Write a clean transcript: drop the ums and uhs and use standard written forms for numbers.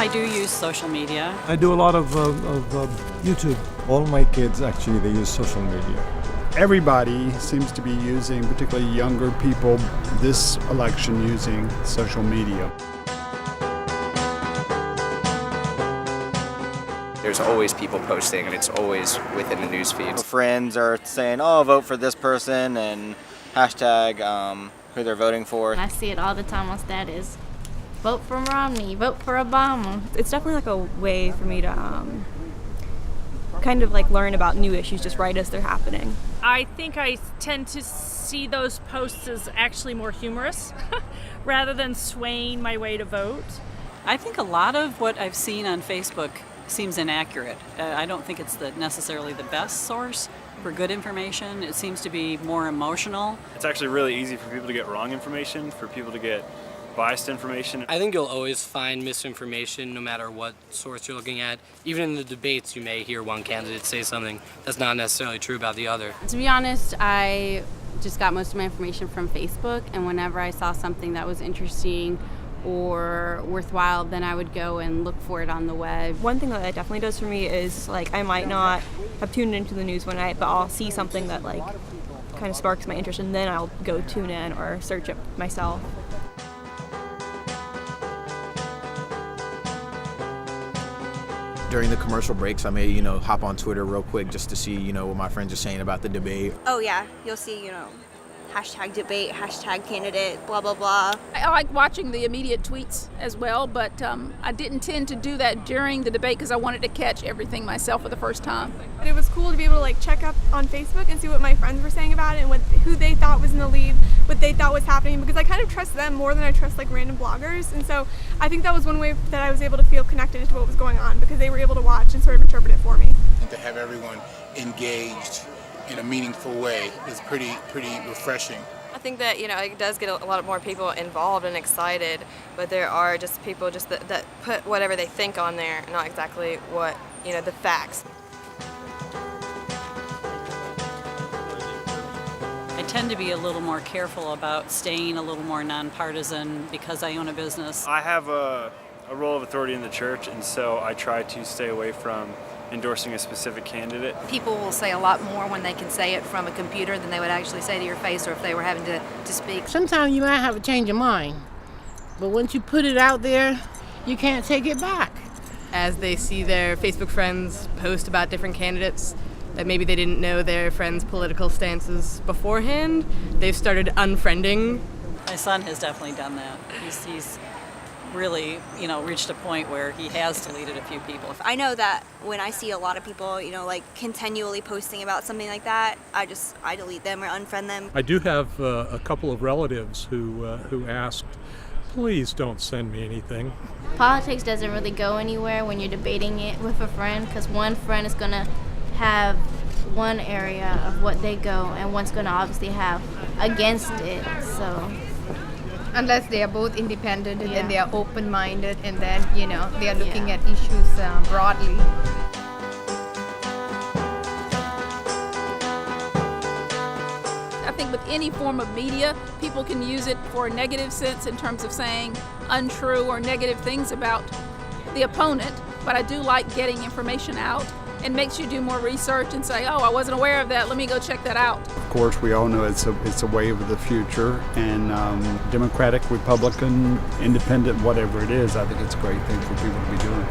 I do use social media. I do a lot of YouTube. All my kids actually, they use social media. Everybody seems to be using, particularly younger people, this election using social media. There's always people posting, and it's always within the news feed. Friends are saying, oh, vote for this person, and hashtag who they're voting for. I see it all the time on status. Vote for Romney, vote for Obama. It's definitely like a way for me to kind of like learn about new issues just right as they're happening. I think I tend to see those posts as actually more humorous rather than swaying my way to vote. I think a lot of what I've seen on Facebook seems inaccurate. I don't think it's necessarily the best source for good information. It seems to be more emotional. It's actually really easy for people to get wrong information, for people to get biased information. I think you'll always find misinformation no matter what source you're looking at. Even in the debates, you may hear one candidate say something that's not necessarily true about the other. To be honest, I just got most of my information from Facebook, and whenever I saw something that was interesting or worthwhile, then I would go and look for it on the web. One thing that it definitely does for me is like I might not have tuned into the news one night, but I'll see something that like kind of sparks my interest, and then I'll go tune in or search it myself. During the commercial breaks, I may, hop on Twitter real quick just to see, what my friends are saying about the debate. Oh yeah, you'll see, hashtag debate, hashtag candidate, blah, blah, blah. I like watching the immediate tweets as well, but I didn't tend to do that during the debate because I wanted to catch everything myself for the first time. But it was cool to be able to check up on Facebook and see what my friends were saying about it and who they thought was in the lead, what they thought was happening, because I kind of trust them more than I trust random bloggers. And so I think that was one way that I was able to feel connected to what was going on, because they were able to watch and sort of interpret it for me. And to have everyone engaged in a meaningful way is pretty refreshing. I think that it does get a lot more people involved and excited, but there are just people that put whatever they think on there, not exactly what the facts. I tend to be a little more careful about staying a little more nonpartisan because I own a business. I have a role of authority in the church, and so I try to stay away from endorsing a specific candidate. People will say a lot more when they can say it from a computer than they would actually say to your face, or if they were having to speak. Sometimes you might have a change of mind, but once you put it out there, you can't take it back. As they see their Facebook friends post about different candidates that maybe they didn't know their friends' political stances beforehand, they've started unfriending. My son has definitely done that. He's really, reached a point where he has deleted a few people. I know that when I see a lot of people, continually posting about something like that, I delete them or unfriend them. I do have a couple of relatives who asked, please don't send me anything. Politics doesn't really go anywhere when you're debating it with a friend, because one friend is going to have one area of what they go, and one's going to obviously have against it, so... Unless they are both independent and then they are open-minded and then, they are looking at issues broadly. I think with any form of media, people can use it for a negative sense in terms of saying untrue or negative things about the opponent, but I do like getting information out. It makes you do more research and say, oh, I wasn't aware of that, let me go check that out. Of course, we all know it's a wave of the future, and Democratic, Republican, Independent, whatever it is, I think it's a great thing for people to be doing.